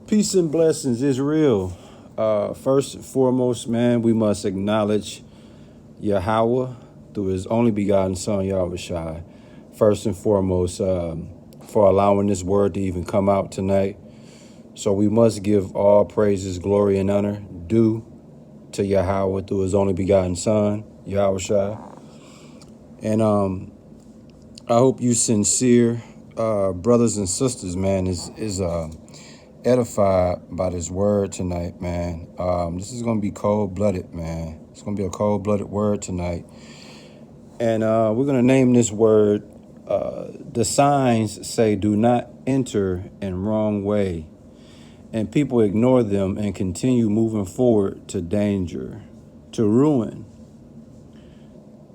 Peace and blessings, Israel. First and foremost, man, we must acknowledge Yahweh through his only begotten son, Yahweh Shai. First and foremost, for allowing this word to even come out tonight. So we must give all praises, glory, and honor due to Yahweh through his only begotten son, Yahweh Shai. And I hope you sincere brothers and sisters, man, is edified by this word tonight, man. This is going to be cold-blooded, man. It's going to be a cold-blooded word tonight. And we're going to name this word, the signs say do not enter in wrong way. And people ignore them and continue moving forward to danger, to ruin.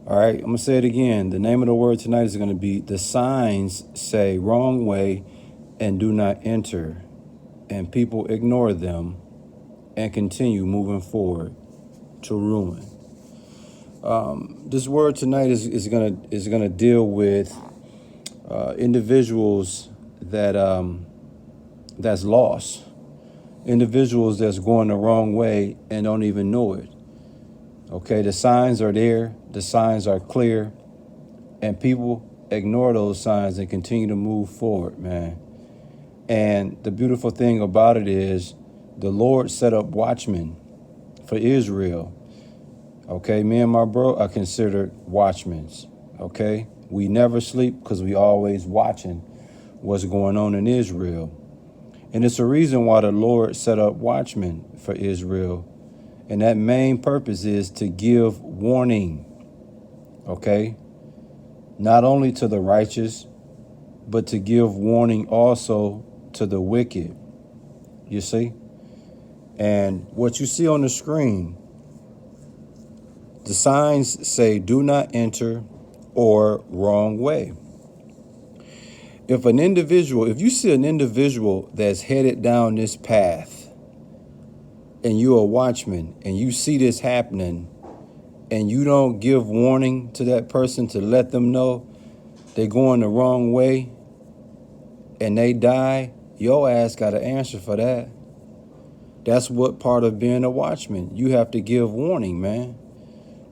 All right, I'm going to say it again. The name of the word tonight is going to be the signs say wrong way and do not enter. And people ignore them and continue moving forward to ruin. This word tonight is gonna deal with individuals that's lost, individuals that's going the wrong way and don't even know it. Okay, the signs are there, the signs are clear, and people ignore those signs and continue to move forward, man. And the beautiful thing about it is the Lord set up watchmen for Israel. Okay, me and my bro are considered watchmen. Okay, we never sleep because we always watching what's going on in Israel. And it's a reason why the Lord set up watchmen for Israel. And that main purpose is to give warning. Okay, not only to the righteous, but to give warning also to the wicked, you see? And what you see on the screen, the signs say do not enter or wrong way. If you see an individual that's headed down this path and you're a watchman and you see this happening and you don't give warning to that person to let them know they're going the wrong way and they die, your ass got to answer for that. That's what part of being a watchman. You have to give warning, man.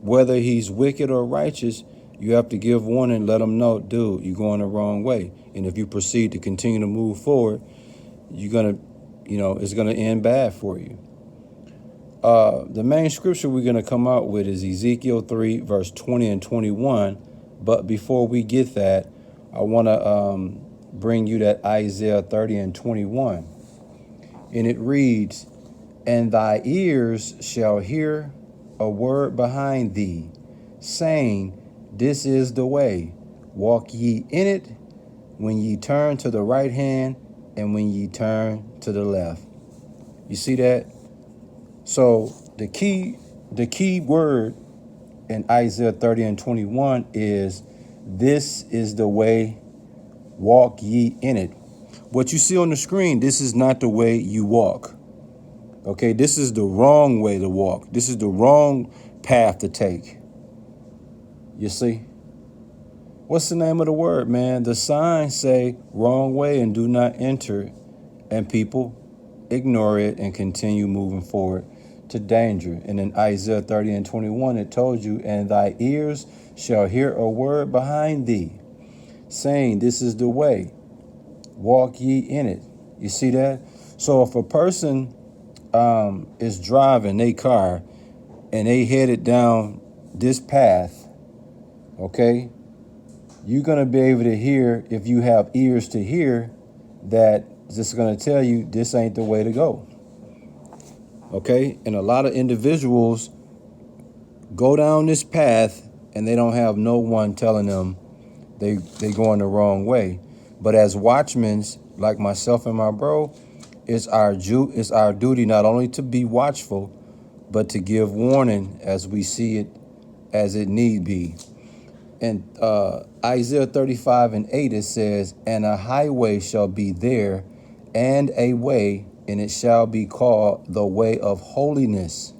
Whether he's wicked or righteous, you have to give warning, let him know, dude, you're going the wrong way. And if you proceed to continue to move forward, it's going to end bad for you. The main scripture we're going to come out with is Ezekiel 3, verse 20 and 21. But before we get that, I want to bring you that Isaiah 30 and 21. And it reads, and thy ears shall hear a word behind thee, saying, this is the way, walk ye in it, when ye turn to the right hand and when ye turn to the left. You see that? So the key word in Isaiah 30 and 21 is, this is the way, walk ye in it. What you see on the screen, this is not the way you walk. Okay, this is the wrong way to walk. This is the wrong path to take. You see? What's the name of the word, man? The signs say wrong way and do not enter, and people ignore it and continue moving forward to danger. And in Isaiah 30 and 21, it told you, and thy ears shall hear a word behind thee, saying, this is the way, walk ye in it. You see that? So if a person is driving their car and they headed down this path, okay, you're going to be able to hear, if you have ears to hear, that this is going to tell you this ain't the way to go. Okay, and a lot of individuals go down this path and they don't have no one telling them they going the wrong way. But as watchmen, like myself and my bro, it's our duty not only to be watchful, but to give warning as we see it, as it need be. And Isaiah 35 and 8, it says, and a highway shall be there, and a way, and it shall be called the way of holiness.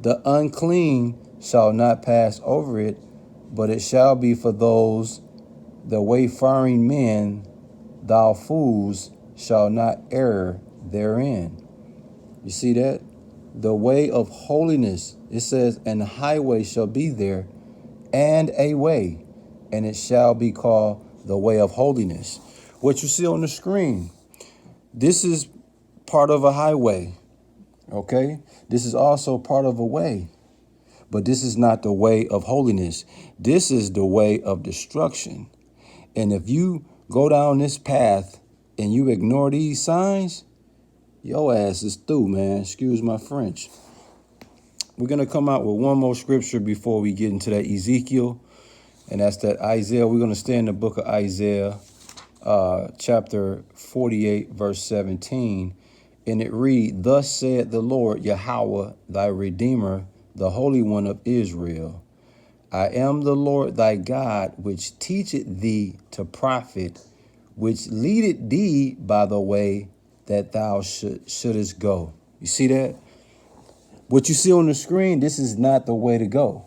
The unclean shall not pass over it, but it shall be for those, the wayfaring men, thou fools, shall not err therein. You see that? The way of holiness. It says, and the highway shall be there, and a way, and it shall be called the way of holiness. What you see on the screen, this is part of a highway, okay? This is also part of a way, but this is not the way of holiness. This is the way of destruction. And if you go down this path and you ignore these signs, your ass is through, man. Excuse my French. We're going to come out with one more scripture before we get into that Ezekiel, and that's that Isaiah. We're going to stay in the book of Isaiah, chapter 48, verse 17, and it reads, thus said the Lord Yahweh, thy Redeemer, the Holy One of Israel. I am the Lord thy God, which teacheth thee to profit, which leadeth thee by the way that thou shouldest go. You see that? What you see on the screen, this is not the way to go.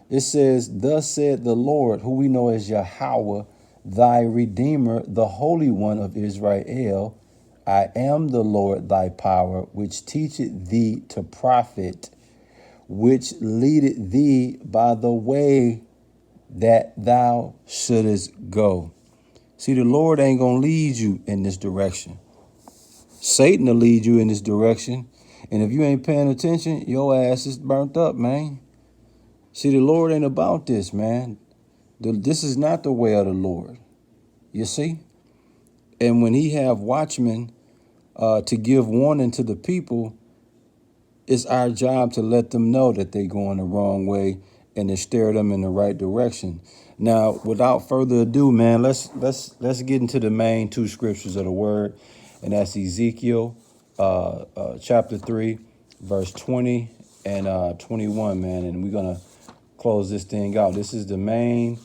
It says, thus said the Lord, who we know as Yahweh, thy Redeemer, the Holy One of Israel. I am the Lord thy power, which teacheth thee to profit, which leadeth thee by the way that thou shouldest go. See, the Lord ain't going to lead you in this direction. Satan will lead you in this direction. And if you ain't paying attention, your ass is burnt up, man. See, the Lord ain't about this, man. This is not the way of the Lord. You see? And when he have watchmen to give warning to the people, it's our job to let them know that they're going the wrong way and to steer them in the right direction. Now, without further ado, man, let's get into the main two scriptures of the word, and that's Ezekiel chapter 3, verse 20 and 21, man. And we're gonna close this thing out. This is the main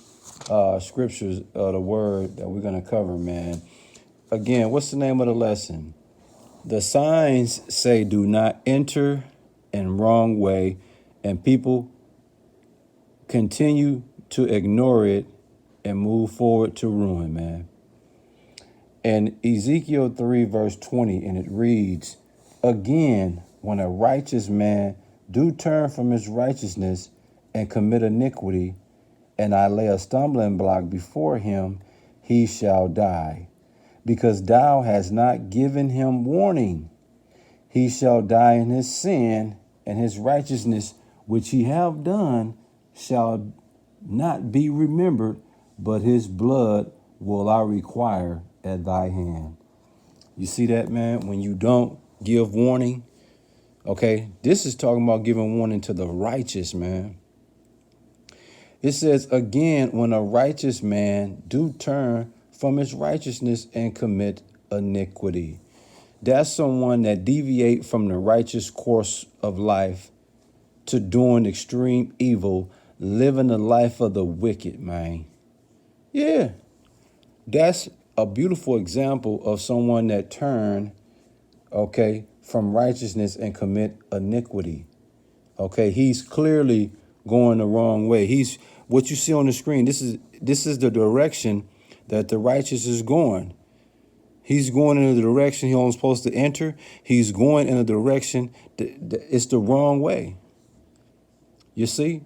scriptures of the word that we're gonna cover, man. Again, what's the name of the lesson? The signs say do not enter in wrong way, and people continue to ignore it and move forward to ruin, man. And Ezekiel 3, verse 20, and it reads, again, when a righteous man do turn from his righteousness and commit iniquity, and I lay a stumbling block before him, he shall die. Because thou hast not given him warning, he shall die in his sin, and his righteousness which he have done shall not be remembered, but his blood will I require at thy hand. You see that, man? When you don't give warning, okay, this is talking about giving warning to the righteous, man. It says, again, when a righteous man do turn from his righteousness and commit iniquity. That's someone that deviate from the righteous course of life to doing extreme evil, living the life of the wicked, man. Yeah, that's a beautiful example of someone that turned, okay, from righteousness and commit iniquity. Okay, he's clearly going the wrong way. He's what you see on the screen. This is the direction that the righteous is going. He's going in the direction he wasn't supposed to enter. He's going in a direction it's the wrong way. You see,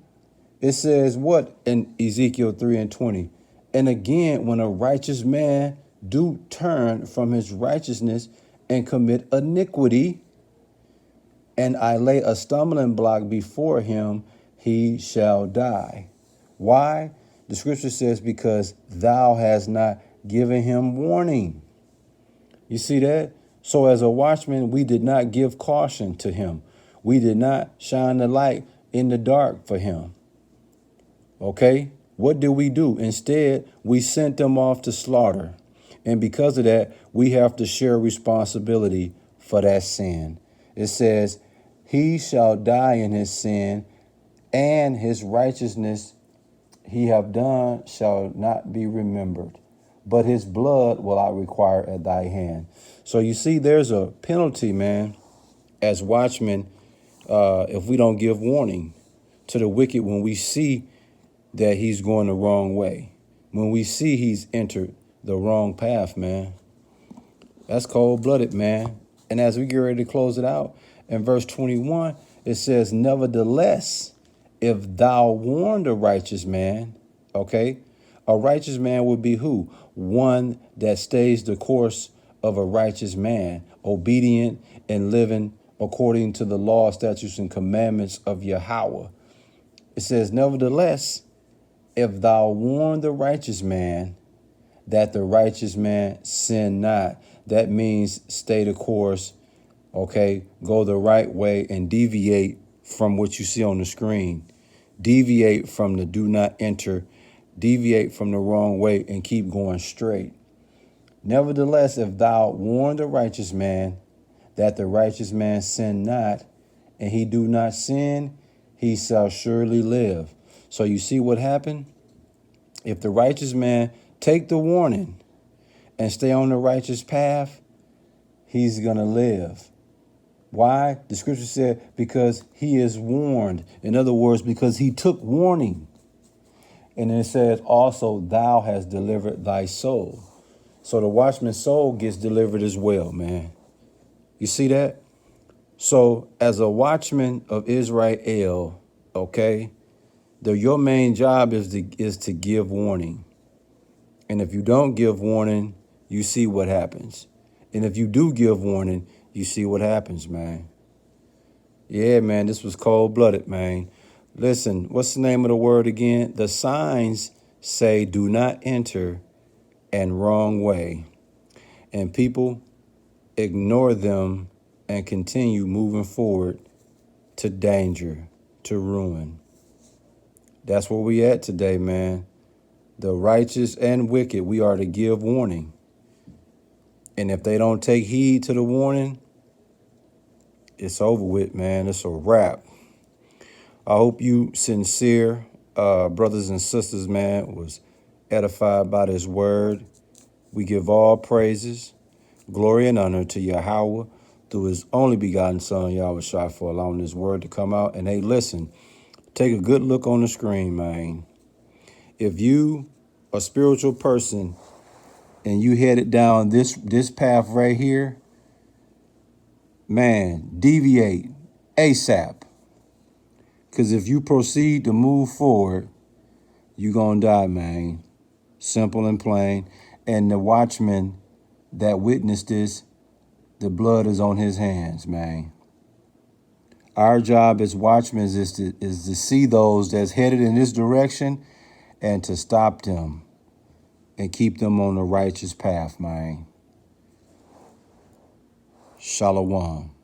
it says what in Ezekiel 3 and 20? And again, when a righteous man do turn from his righteousness and commit iniquity, and I lay a stumbling block before him, he shall die. Why? The scripture says, because thou hast not given him warning. You see that? So as a watchman, we did not give caution to him. We did not shine the light in the dark for him. Okay? What did we do? Instead, we sent them off to slaughter. And because of that, we have to share responsibility for that sin. It says, he shall die in his sin, and his righteousness he have done shall not be remembered, but his blood will I require at thy hand. So you see, there's a penalty, man, as watchmen, if we don't give warning to the wicked when we see that he's going the wrong way, when we see he's entered the wrong path, man. That's cold-blooded, man. And as we get ready to close it out, in verse 21, it says, nevertheless, if thou warn the righteous man, okay, a righteous man would be who? One that stays the course of a righteous man, obedient and living according to the law, statutes, and commandments of Yahweh. It says, nevertheless, if thou warn the righteous man, that the righteous man sin not. That means stay the course, okay? Go the right way and deviate from what you see on the screen. Deviate from the do not enter. Deviate from the wrong way and keep going straight. Nevertheless, if thou warn the righteous man, that the righteous man sin not, and he do not sin, he shall surely live. So you see what happened? If the righteous man take the warning and stay on the righteous path, he's going to live. Why? The scripture said, because he is warned. In other words, because he took warning. And it says also, thou hast delivered thy soul. So the watchman's soul gets delivered as well, man. You see that? So as a watchman of Israel, okay, your main job is to give warning. And if you don't give warning, you see what happens. And if you do give warning, you see what happens, man. Yeah, man, this was cold-blooded, man. Listen, what's the name of the word again? The signs say do not enter and wrong way. And people ignore them and continue moving forward to danger, to ruin. That's where we at today, man. The righteous and wicked, we are to give warning. And if they don't take heed to the warning, it's over with, man. It's a wrap. I hope you sincere brothers and sisters, man, was edified by this word. We give all praises, glory, and honor to Yahweh through his only begotten son, Yahweh Shai, for allowing this word to come out. And hey, listen, take a good look on the screen, man. If you a spiritual person and you headed down this path right here, man, deviate ASAP. Because if you proceed to move forward, you're going to die, man. Simple and plain. And the watchman that witnessed this, the blood is on his hands, man. Our job as watchmen is to see those that's headed in this direction and to stop them and keep them on the righteous path, man. Shalom.